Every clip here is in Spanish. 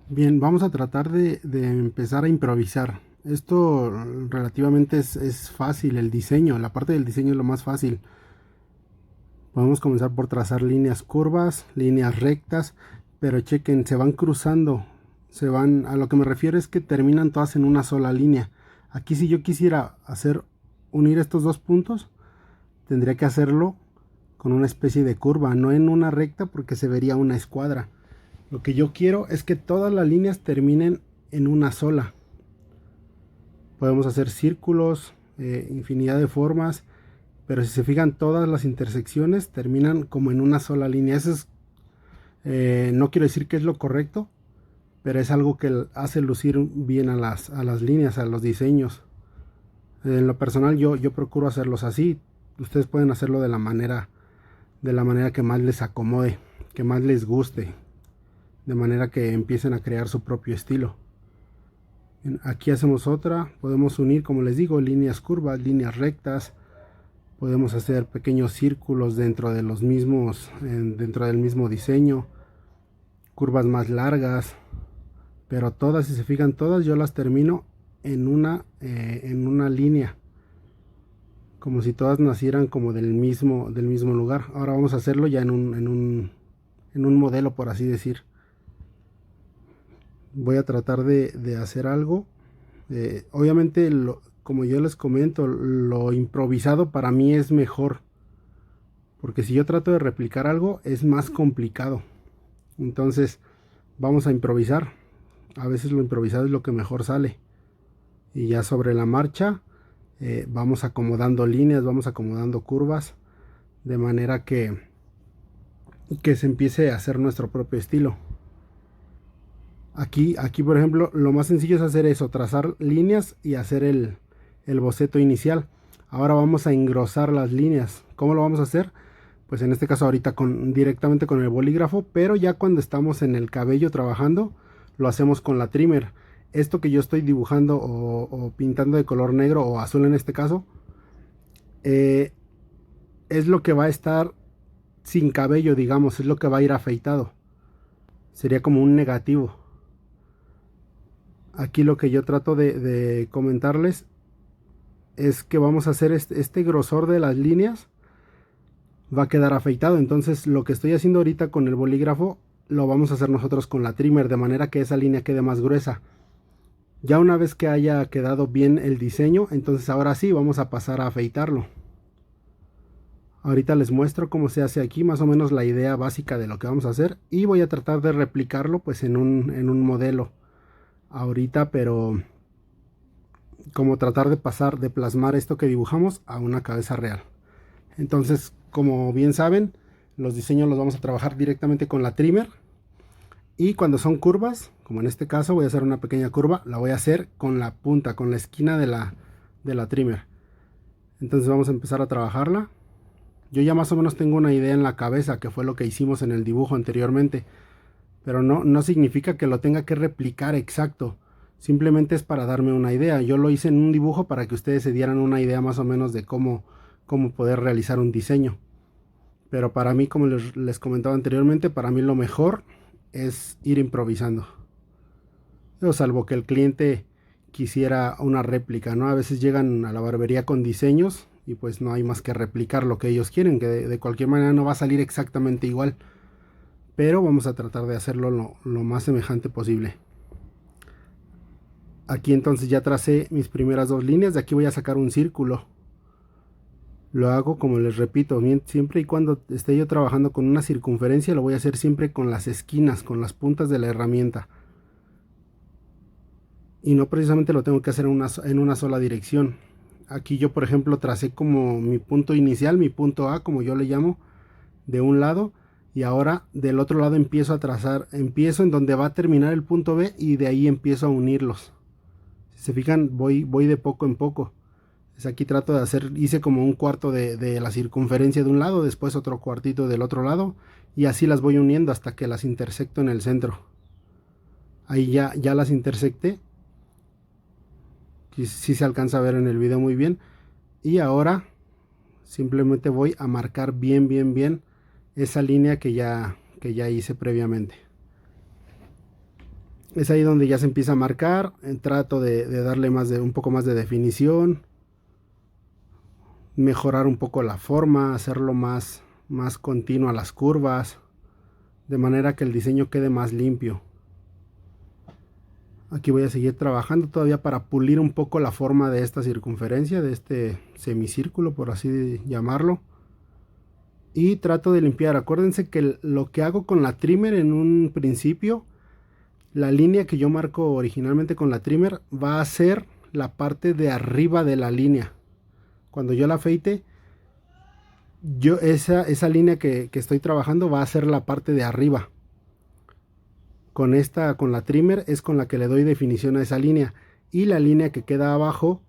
Bien, vamos a tratar de empezar a improvisar. Esto relativamente es fácil, el diseño, la parte del diseño es lo más fácil. Podemos comenzar por trazar líneas curvas, líneas rectas, pero chequen, se van cruzando, a lo que me refiero es que terminan todas en una sola línea. Aquí si yo quisiera unir estos dos puntos, tendría que hacerlo con una especie de curva, no en una recta porque se vería una escuadra. Lo que yo quiero es que todas las líneas terminen en una sola. Podemos hacer círculos, infinidad de formas, pero si se fijan todas las intersecciones terminan como en una sola línea. Eso es, no quiero decir que es lo correcto, pero es algo que hace lucir bien a las líneas, a los diseños. En lo personal yo procuro hacerlos así. Ustedes pueden hacerlo de la manera que más les acomode, que más les guste, de manera que empiecen a crear su propio estilo. Aquí hacemos otra, podemos unir, como les digo, líneas curvas, líneas rectas, podemos hacer pequeños círculos dentro del mismo diseño, curvas más largas, pero todas, si se fijan, todas yo las termino en una línea, como si todas nacieran como del mismo lugar. Ahora vamos a hacerlo ya en un modelo, por así decir. Voy a tratar de hacer algo. Obviamente, como yo les comento, lo improvisado para mí es mejor, porque si yo trato de replicar algo es más complicado. Entonces vamos a improvisar. A veces lo improvisado es lo que mejor sale. Y ya sobre la marcha vamos acomodando líneas, vamos acomodando curvas, de manera que se empiece a hacer nuestro propio estilo. Aquí por ejemplo, lo más sencillo es hacer eso, trazar líneas y hacer el boceto inicial. Ahora vamos a engrosar las líneas. ¿Cómo lo vamos a hacer? Pues en este caso ahorita directamente con el bolígrafo, pero ya cuando estamos en el cabello trabajando, lo hacemos con la trimmer. Esto que yo estoy dibujando o pintando de color negro o azul en este caso, eh, es lo que va a estar sin cabello, digamos, es lo que va a ir afeitado. Sería como un negativo. Aquí lo que yo trato de comentarles es que vamos a hacer este grosor de las líneas va a quedar afeitado. Entonces lo que estoy haciendo ahorita con el bolígrafo lo vamos a hacer nosotros con la trimmer, de manera que esa línea quede más gruesa. Ya una vez que haya quedado bien el diseño, entonces ahora sí vamos a pasar a afeitarlo. Ahorita les muestro cómo se hace aquí, más o menos la idea básica de lo que vamos a hacer, y voy a tratar de replicarlo pues en un modelo ahorita, pero como tratar de plasmar esto que dibujamos a una cabeza real. Entonces, como bien saben, los diseños los vamos a trabajar directamente con la trimmer, y cuando son curvas, como en este caso voy a hacer una pequeña curva, la voy a hacer con la punta, con la esquina de la trimmer. Entonces vamos a empezar a trabajarla. Yo ya más o menos tengo una idea en la cabeza, que fue lo que hicimos en el dibujo anteriormente, pero no significa que lo tenga que replicar exacto. Simplemente es para darme una idea. Yo lo hice en un dibujo para que ustedes se dieran una idea más o menos de cómo poder realizar un diseño. Pero para mí, como les comentaba anteriormente, para mí lo mejor es ir improvisando. Yo, salvo que el cliente quisiera una réplica, ¿no? A veces llegan a la barbería con diseños y pues no hay más que replicar lo que ellos quieren, que de cualquier manera no va a salir exactamente igual. Pero vamos a tratar de hacerlo lo más semejante posible. Aquí entonces ya tracé mis primeras dos líneas. De aquí voy a sacar un círculo. Lo hago, como les repito, siempre y cuando esté yo trabajando con una circunferencia, lo voy a hacer siempre con las esquinas, con las puntas de la herramienta. Y no precisamente lo tengo que hacer en una sola dirección. Aquí yo, por ejemplo, tracé como mi punto inicial, mi punto A, como yo le llamo, de un lado. Y ahora del otro lado empiezo a trazar, empiezo en donde va a terminar el punto B y de ahí empiezo a unirlos. Si se fijan, voy de poco en poco. Pues aquí trato de hacer, hice como un cuarto de la circunferencia de un lado, después otro cuartito del otro lado, y así las voy uniendo hasta que las intersecto en el centro. Ahí ya las intersecté, si se alcanza a ver en el video muy bien. Y ahora simplemente voy a marcar bien esa línea que ya hice previamente. Es ahí donde ya se empieza a marcar. Trato de darle un poco más de definición, mejorar un poco la forma, hacerlo más continuo a las curvas, de manera que el diseño quede más limpio. Aquí voy a seguir trabajando todavía para pulir un poco la forma de esta circunferencia, de este semicírculo, por así llamarlo. Y trato de limpiar. Acuérdense que lo que hago con la trimmer en un principio, la línea que yo marco originalmente con la trimmer va a ser la parte de arriba de la línea. Cuando yo la afeite, esa línea que estoy trabajando va a ser la parte de arriba. Con la trimmer es con la que le doy definición a esa línea, y la línea que queda abajo,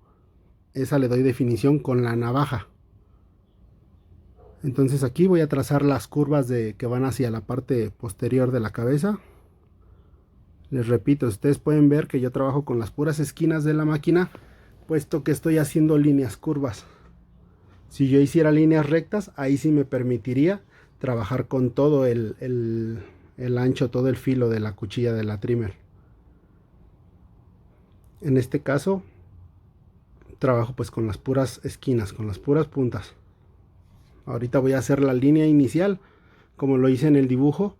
esa le doy definición con la navaja. Entonces aquí voy a trazar las curvas que van hacia la parte posterior de la cabeza. Les repito, ustedes pueden ver que yo trabajo con las puras esquinas de la máquina, puesto que estoy haciendo líneas curvas. Si yo hiciera líneas rectas, ahí sí me permitiría trabajar con todo el ancho, todo el filo de la cuchilla de la trimmer. En este caso trabajo pues con las puras esquinas, con las puras puntas. Ahorita voy a hacer la línea inicial como lo hice en el dibujo,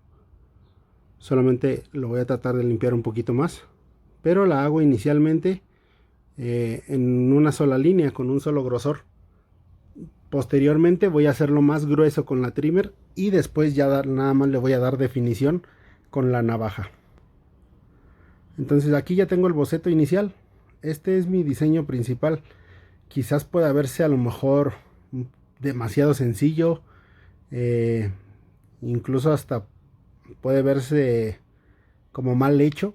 solamente lo voy a tratar de limpiar un poquito más, pero la hago inicialmente en una sola línea, con un solo grosor. Posteriormente voy a hacerlo más grueso con la trimmer, y después ya nada más le voy a dar definición con la navaja. Entonces aquí ya tengo el boceto inicial. Este es mi diseño principal. Quizás pueda verse a lo mejor demasiado sencillo, incluso hasta puede verse como mal hecho,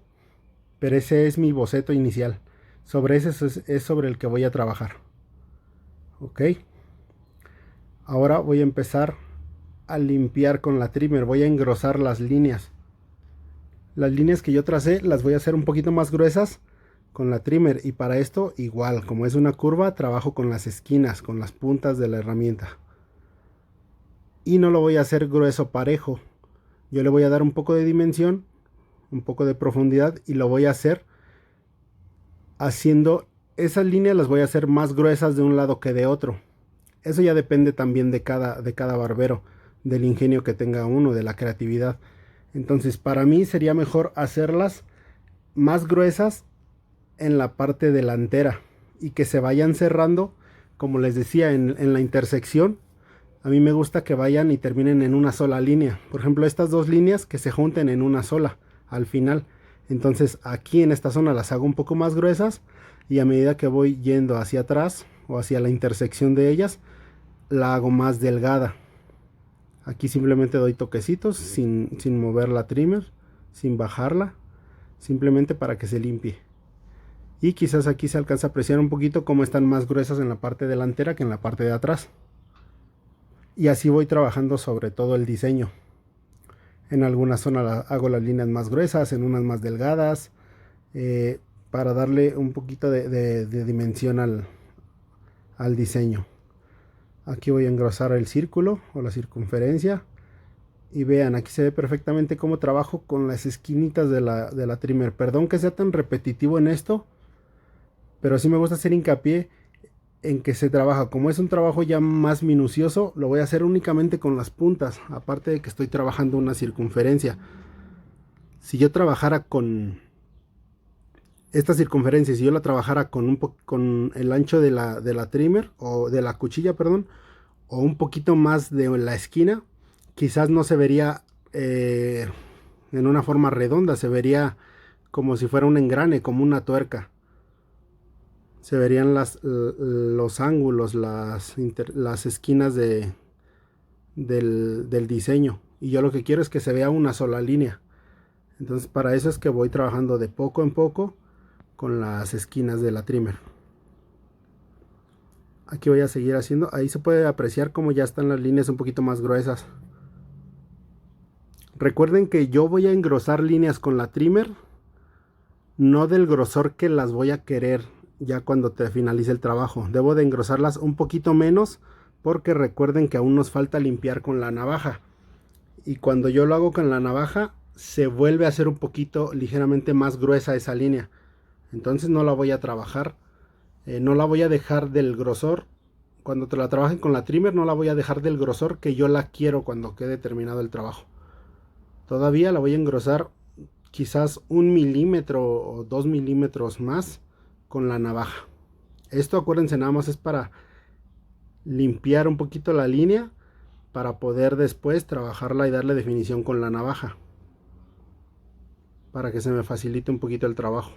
pero ese es mi boceto inicial. Sobre ese es sobre el que voy a trabajar. Ok, ahora voy a empezar a limpiar con la trimmer. Voy a engrosar las líneas. Las líneas que yo tracé las voy a hacer un poquito más gruesas con la trimmer, y para esto igual, como es una curva, trabajo con las esquinas, con las puntas de la herramienta, y no lo voy a hacer grueso parejo. Yo le voy a dar un poco de dimensión, un poco de profundidad, y lo voy a hacer haciendo esas líneas, las voy a hacer más gruesas de un lado que de otro. Eso ya depende también de cada barbero, del ingenio que tenga uno, de la creatividad. Entonces para mí sería mejor hacerlas más gruesas en la parte delantera, y que se vayan cerrando, como les decía, en la intersección. A mí me gusta que vayan y terminen en una sola línea. Por ejemplo, estas dos líneas que se junten en una sola al final. Entonces aquí en esta zona las hago un poco más gruesas, y a medida que voy yendo hacia atrás o hacia la intersección de ellas, la hago más delgada. Aquí simplemente doy toquecitos sin mover la trimmer, sin bajarla, simplemente para que se limpie. Y quizás aquí se alcanza a apreciar un poquito cómo están más gruesas en la parte delantera que en la parte de atrás. Y así voy trabajando sobre todo el diseño. En algunas zonas hago las líneas más gruesas, en unas más delgadas, para darle un poquito de dimensión al diseño. Aquí voy a engrosar el círculo o la circunferencia, y vean, aquí se ve perfectamente cómo trabajo con las esquinitas de la trimmer. Perdón que sea tan repetitivo en esto, pero sí me gusta hacer hincapié en que se trabaja. Como es un trabajo ya más minucioso, lo voy a hacer únicamente con las puntas, aparte de que estoy trabajando una circunferencia. Si yo trabajara con esta circunferencia, si yo la trabajara con el ancho de la trimmer, o de la cuchilla, perdón, o un poquito más de la esquina, quizás no se vería en una forma redonda, se vería como si fuera un engrane, como una tuerca. Se verían los ángulos, las esquinas del diseño, y yo lo que quiero es que se vea una sola línea. Entonces para eso es que voy trabajando de poco en poco con las esquinas de la trimmer. Aquí voy a seguir haciendo. Ahí se puede apreciar cómo ya están las líneas un poquito más gruesas. Recuerden que yo voy a engrosar líneas con la trimmer, no del grosor que las voy a querer ya cuando te finalice el trabajo. Debo de engrosarlas un poquito menos, porque recuerden que aún nos falta limpiar con la navaja, y cuando yo lo hago con la navaja se vuelve a hacer un poquito ligeramente más gruesa esa línea. Entonces no la voy a trabajar, no la voy a dejar del grosor. Cuando te la trabajen con la trimmer no la voy a dejar del grosor que yo la quiero cuando quede terminado el trabajo. Todavía la voy a engrosar quizás 1 milímetro o 2 milímetros más con la navaja. Esto, acuérdense, nada más es para limpiar un poquito la línea para poder después trabajarla y darle definición con la navaja, para que se me facilite un poquito el trabajo.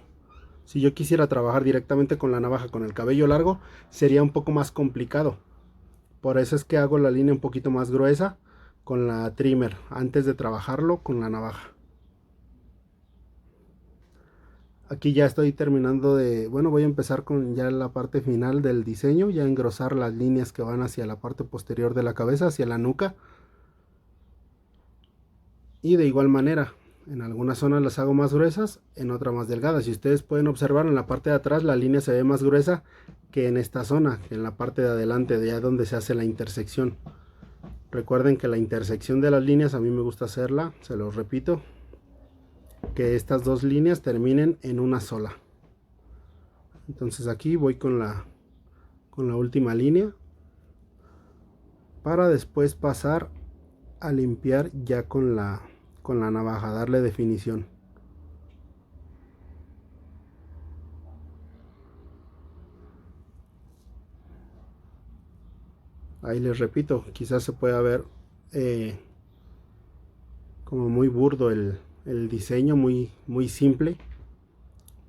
Si yo quisiera trabajar directamente con la navaja con el cabello largo, sería un poco más complicado. Por eso es que hago la línea un poquito más gruesa con la trimmer antes de trabajarlo con la navaja. Aquí ya estoy terminando de, bueno, voy a empezar con ya la parte final del diseño, ya engrosar las líneas que van hacia la parte posterior de la cabeza, hacia la nuca. Y de igual manera, en algunas zonas las hago más gruesas, en otras más delgadas. Si ustedes pueden observar, en la parte de atrás la línea se ve más gruesa que en esta zona, en la parte de adelante, de allá donde se hace la intersección. Recuerden que la intersección de las líneas a mí me gusta hacerla, se los repito, que estas dos líneas terminen en una sola. Entonces aquí voy con la última línea para después pasar a limpiar ya con la navaja, darle definición. Ahí les repito, quizás se pueda ver como muy burdo el diseño, muy simple,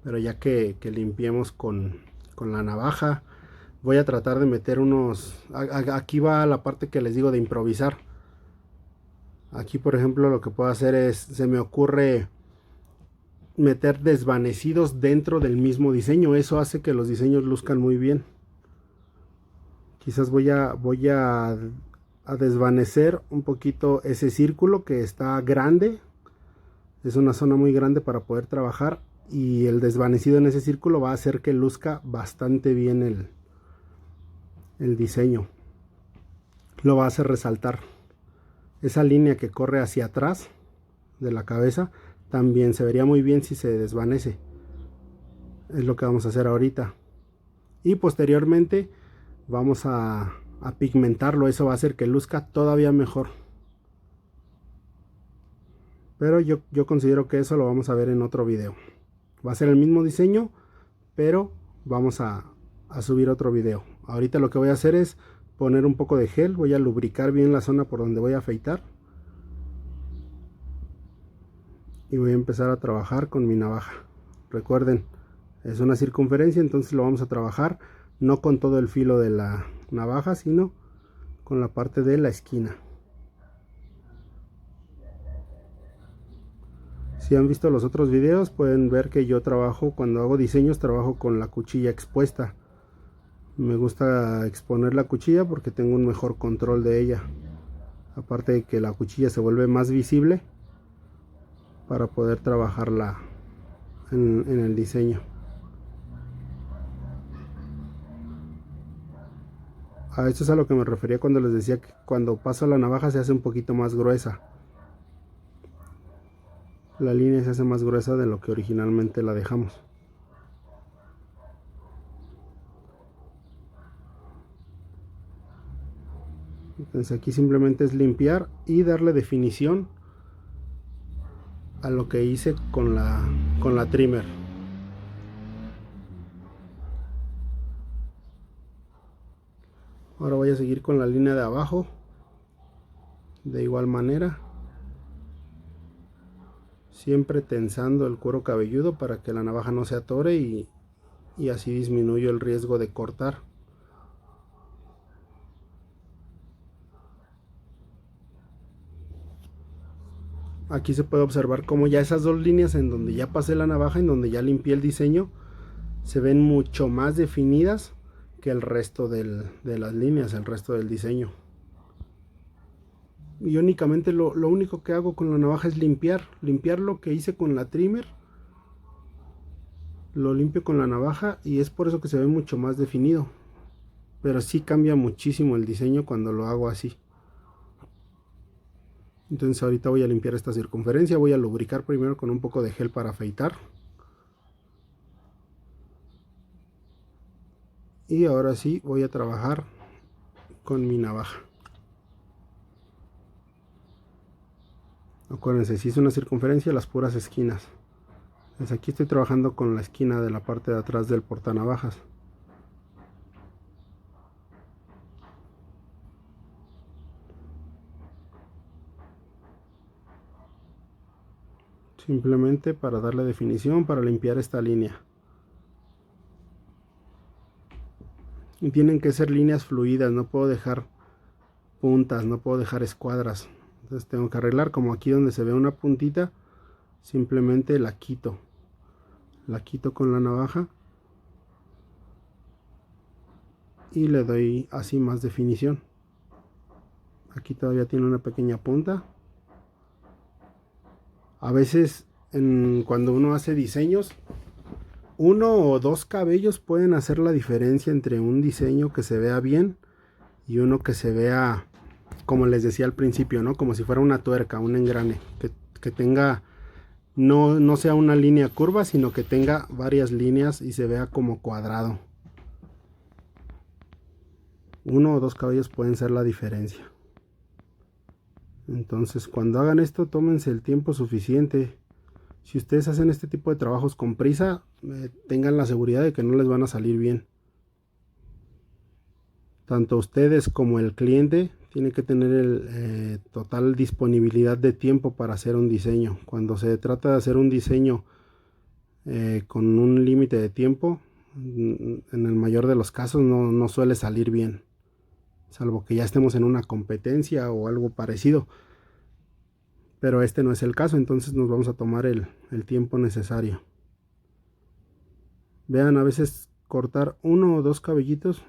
pero ya que limpiemos con la navaja, voy a tratar de meter unos, aquí va la parte que les digo de improvisar. Aquí, por ejemplo, lo que puedo hacer es, se me ocurre meter desvanecidos dentro del mismo diseño. Eso hace que los diseños luzcan muy bien. Quizás voy a desvanecer un poquito ese círculo que está grande. Es una zona muy grande para poder trabajar, y el desvanecido en ese círculo va a hacer que luzca bastante bien el diseño. Lo va a hacer resaltar. Esa línea que corre hacia atrás de la cabeza también se vería muy bien si se desvanece. Es lo que vamos a hacer ahorita. Y posteriormente vamos a pigmentarlo. Eso va a hacer que luzca todavía mejor. Pero yo considero que eso lo vamos a ver en otro video. Va a ser el mismo diseño, pero vamos a subir otro video. Ahorita lo que voy a hacer es poner un poco de gel. Voy a lubricar bien la zona por donde voy a afeitar. Y voy a empezar a trabajar con mi navaja. Recuerden, es una circunferencia, entonces lo vamos a trabajar no con todo el filo de la navaja, sino con la parte de la esquina. Si han visto los otros videos, pueden ver que yo trabajo, cuando hago diseños, trabajo con la cuchilla expuesta. Me gusta exponer la cuchilla porque tengo un mejor control de ella. Aparte de que la cuchilla se vuelve más visible para poder trabajarla en el diseño. A esto es a lo que me refería cuando les decía que cuando paso la navaja se hace un poquito más gruesa. La línea se hace más gruesa de lo que originalmente la dejamos. Entonces aquí simplemente es limpiar y darle definición a lo que hice con la trimmer. Ahora voy a seguir con la línea de abajo de igual manera, siempre tensando el cuero cabelludo para que la navaja no se atore y así disminuyo el riesgo de cortar. Aquí se puede observar como ya esas dos líneas en donde ya pasé la navaja, en donde ya limpié el diseño, se ven mucho más definidas que el resto de las líneas, el resto del diseño. Y únicamente lo único que hago con la navaja es limpiar lo que hice con la trimmer. Lo limpio con la navaja y es por eso que se ve mucho más definido. Pero sí cambia muchísimo el diseño cuando lo hago así. Entonces ahorita voy a limpiar esta circunferencia, voy a lubricar primero con un poco de gel para afeitar. Y ahora sí voy a trabajar con mi navaja. Acuérdense, si es una circunferencia, las puras esquinas. Pues aquí estoy trabajando con la esquina de la parte de atrás del portanavajas. Simplemente para darle definición, para limpiar esta línea. Y tienen que ser líneas fluidas, no puedo dejar puntas, no puedo dejar escuadras. Entonces tengo que arreglar, como aquí donde se ve una puntita, simplemente la quito con la navaja y le doy así más definición. Aquí todavía tiene una pequeña punta. A veces cuando uno hace diseños, uno o dos cabellos pueden hacer la diferencia entre un diseño que se vea bien y uno que se vea, como les decía al principio, ¿no? Como si fuera una tuerca, un engrane, que tenga, no sea una línea curva, sino que tenga varias líneas y se vea como cuadrado. Uno o dos cabellos pueden ser la diferencia. Entonces, cuando hagan esto, tómense el tiempo suficiente. Si ustedes hacen este tipo de trabajos con prisa, tengan la seguridad de que no les van a salir bien. Tanto ustedes como el cliente tienen que tener total disponibilidad de tiempo para hacer un diseño. Cuando se trata de hacer un diseño con un límite de tiempo, en el mayor de los casos no suele salir bien, salvo que ya estemos en una competencia o algo parecido. Pero este no es el caso, entonces nos vamos a tomar el tiempo necesario. Vean, a veces cortar uno o dos cabellitos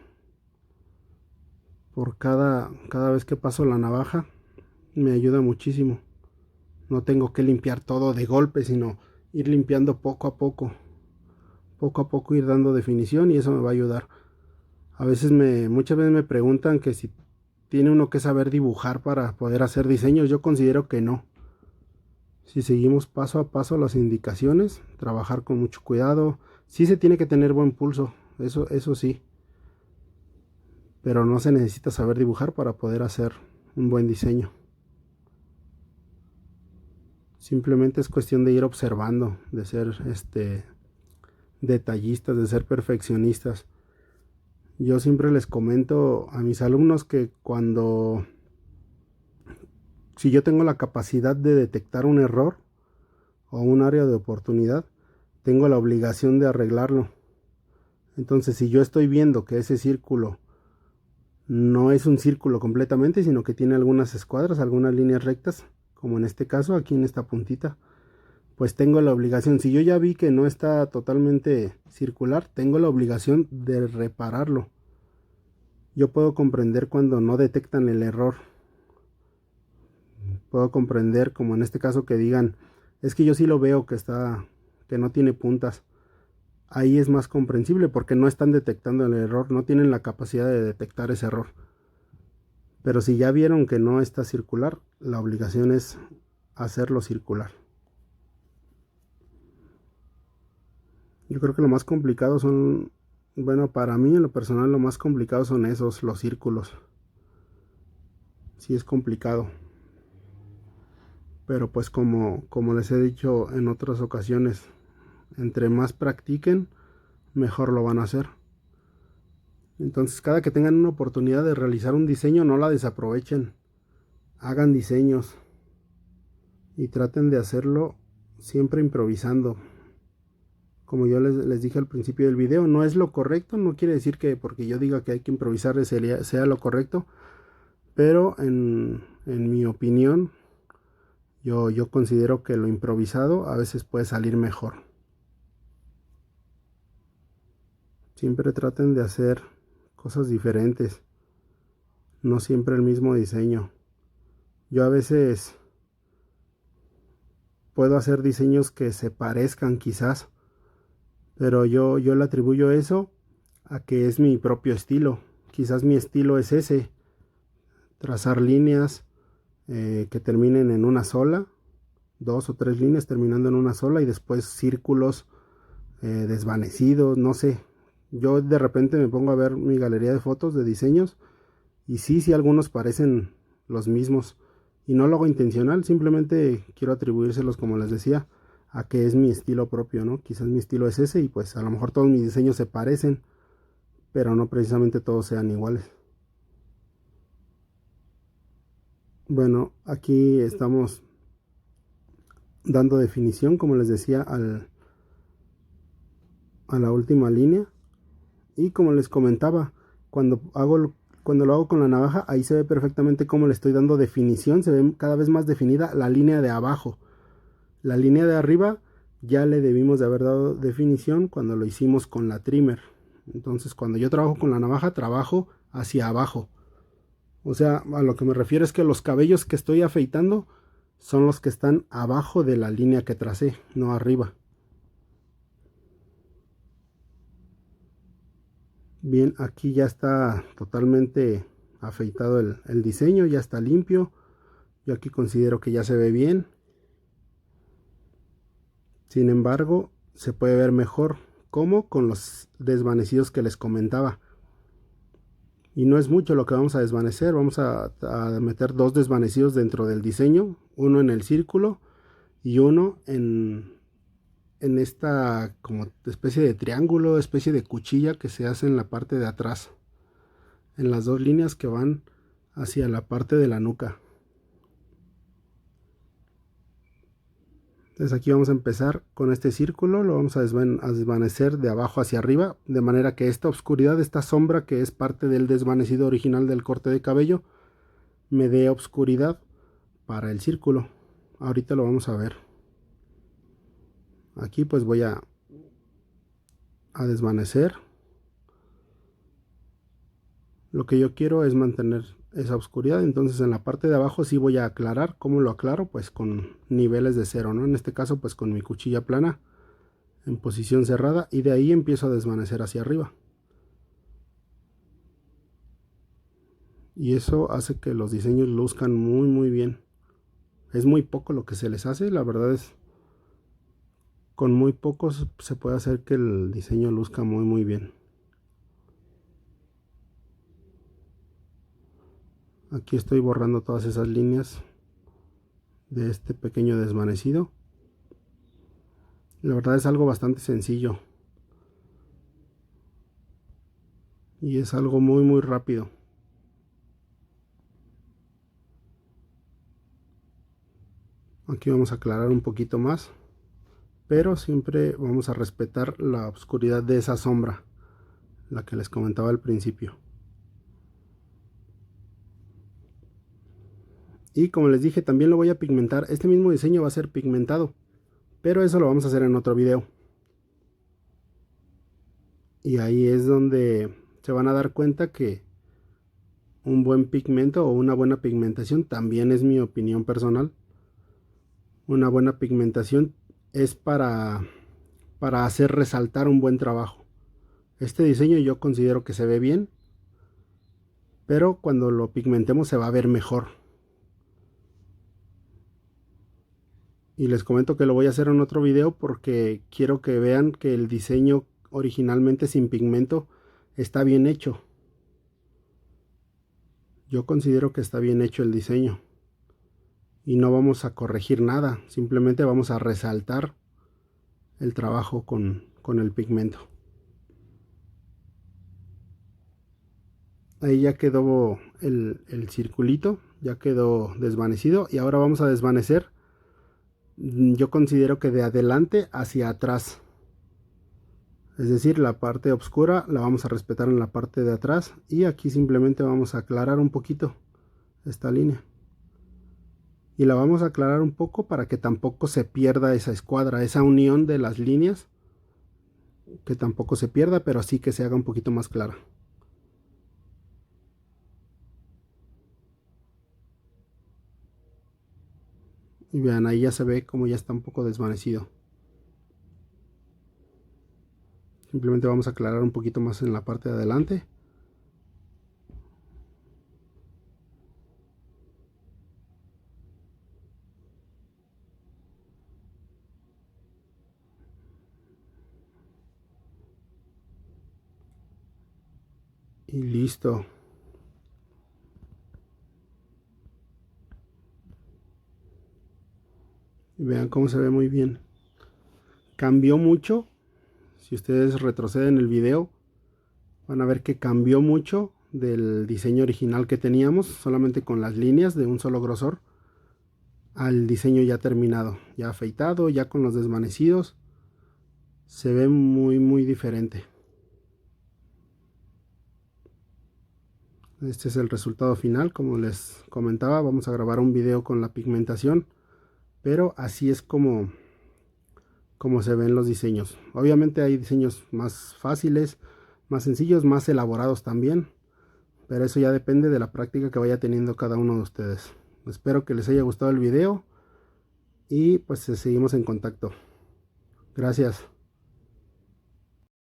por cada vez que paso la navaja me ayuda muchísimo. No tengo que limpiar todo de golpe, sino ir limpiando poco a poco ir dando definición, y eso me va a ayudar. A veces muchas veces me preguntan que si tiene uno que saber dibujar para poder hacer diseños. Yo considero que no. Si seguimos paso a paso las indicaciones, trabajar con mucho cuidado, sí se tiene que tener buen pulso, eso sí, pero no se necesita saber dibujar para poder hacer un buen diseño. Simplemente es cuestión de ir observando, de ser detallistas, de ser perfeccionistas. Yo siempre les comento a mis alumnos que si yo tengo la capacidad de detectar un error o un área de oportunidad, tengo la obligación de arreglarlo. Entonces, si yo estoy viendo que ese círculo no es un círculo completamente, sino que tiene algunas escuadras, algunas líneas rectas, como en este caso, aquí en esta puntita, pues tengo la obligación, si yo ya vi que no está totalmente circular, tengo la obligación de repararlo. Yo puedo comprender cuando no detectan el error. Puedo comprender, como en este caso, que digan, es que yo sí lo veo que no tiene puntas. Ahí es más comprensible porque no están detectando el error, no tienen la capacidad de detectar ese error. Pero si ya vieron que no está circular, la obligación es hacerlo circular. Yo creo que lo más complicado son, bueno, para mí en lo personal lo más complicado son los círculos. Sí es complicado. Pero pues como les he dicho en otras ocasiones, entre más practiquen, mejor lo van a hacer. Entonces, cada que tengan una oportunidad de realizar un diseño, no la desaprovechen. Hagan diseños y traten de hacerlo siempre improvisando. Como yo les dije al principio del video, no es lo correcto, no quiere decir que porque yo diga que hay que improvisar sea lo correcto, pero en mi opinión, yo considero que lo improvisado a veces puede salir mejor. Siempre traten de hacer cosas diferentes, no siempre el mismo diseño. Yo a veces puedo hacer diseños que se parezcan quizás, pero yo le atribuyo eso a que es mi propio estilo. Quizás mi estilo es ese, trazar líneas, que terminen en una sola, 2 o 3 líneas terminando en una sola y después círculos desvanecidos, no sé. Yo de repente me pongo a ver mi galería de fotos de diseños y sí, algunos parecen los mismos. Y no lo hago intencional, simplemente quiero atribuírselos, como les decía, a que es mi estilo propio, ¿no? Quizás mi estilo es ese y pues a lo mejor todos mis diseños se parecen, pero no precisamente todos sean iguales. Bueno, aquí estamos dando definición, como les decía, a la última línea. Y como les comentaba, cuando lo hago con la navaja, ahí se ve perfectamente cómo le estoy dando definición. Se ve cada vez más definida la línea de abajo. La línea de arriba ya le debimos de haber dado definición cuando lo hicimos con la trimmer. Entonces cuando yo trabajo con la navaja, trabajo hacia abajo. O sea, a lo que me refiero es que los cabellos que estoy afeitando son los que están abajo de la línea que tracé, no arriba. Bien, aquí ya está totalmente afeitado el diseño, ya está limpio. Yo aquí considero que ya se ve bien. Sin embargo, se puede ver mejor, como con los desvanecidos que les comentaba. Y no es mucho lo que vamos a desvanecer, vamos a meter 2 desvanecidos dentro del diseño, uno en el círculo y uno en esta como especie de triángulo, especie de cuchilla que se hace en la parte de atrás, en las 2 líneas que van hacia la parte de la nuca. Entonces aquí vamos a empezar con este círculo, lo vamos a desvanecer de abajo hacia arriba, de manera que esta oscuridad, esta sombra que es parte del desvanecido original del corte de cabello, me dé oscuridad para el círculo. Ahorita lo vamos a ver. Aquí pues voy a desvanecer. Lo que yo quiero es mantener esa oscuridad, entonces en la parte de abajo sí voy a aclarar. ¿Cómo lo aclaro? Pues con niveles de cero, ¿no? En este caso pues con mi cuchilla plana en posición cerrada y de ahí empiezo a desvanecer hacia arriba. Y eso hace que los diseños luzcan muy bien. Es muy poco lo que se les hace, la verdad es con muy pocos se puede hacer que el diseño luzca muy bien. Aquí estoy borrando todas esas líneas de este pequeño desvanecido. La verdad es algo bastante sencillo y es algo muy rápido. Aquí vamos a aclarar un poquito más, pero siempre vamos a respetar la oscuridad de esa sombra, la que les comentaba al principio. Y como les dije, también lo voy a pigmentar. Este mismo diseño va a ser pigmentado, pero eso lo vamos a hacer en otro video. Y ahí es donde se van a dar cuenta que un buen pigmento o una buena pigmentación, también es mi opinión personal, una buena pigmentación es para hacer resaltar un buen trabajo. Este diseño yo considero que se ve bien, pero cuando lo pigmentemos se va a ver mejor. Y les comento que lo voy a hacer en otro video porque quiero que vean que el diseño originalmente sin pigmento está bien hecho. Yo considero que está bien hecho el diseño. Y no vamos a corregir nada, simplemente vamos a resaltar el trabajo con el pigmento. Ahí ya quedó el circulito, ya quedó desvanecido y ahora vamos a desvanecer. Yo considero que de adelante hacia atrás, es decir, la parte oscura la vamos a respetar en la parte de atrás y aquí simplemente vamos a aclarar un poquito esta línea y la vamos a aclarar un poco para que tampoco se pierda esa escuadra, esa unión de las líneas, que tampoco se pierda, pero sí que se haga un poquito más clara. Y vean, ahí ya se ve como ya está un poco desvanecido. Simplemente vamos a aclarar un poquito más en la parte de adelante. y listo. Y vean cómo se ve muy bien. Cambió mucho. Si ustedes retroceden el video, van a ver que cambió mucho del diseño original que teníamos, solamente con las líneas de un solo grosor, al diseño ya terminado, ya afeitado, ya con los desvanecidos. Se ve muy diferente. Este es el resultado final. Como les comentaba, vamos a grabar un video con la pigmentación, pero así es como se ven los diseños. Obviamente hay diseños más fáciles, más sencillos, más elaborados también, pero eso ya depende de la práctica que vaya teniendo cada uno de ustedes. Espero que les haya gustado el video y pues seguimos en contacto. Gracias.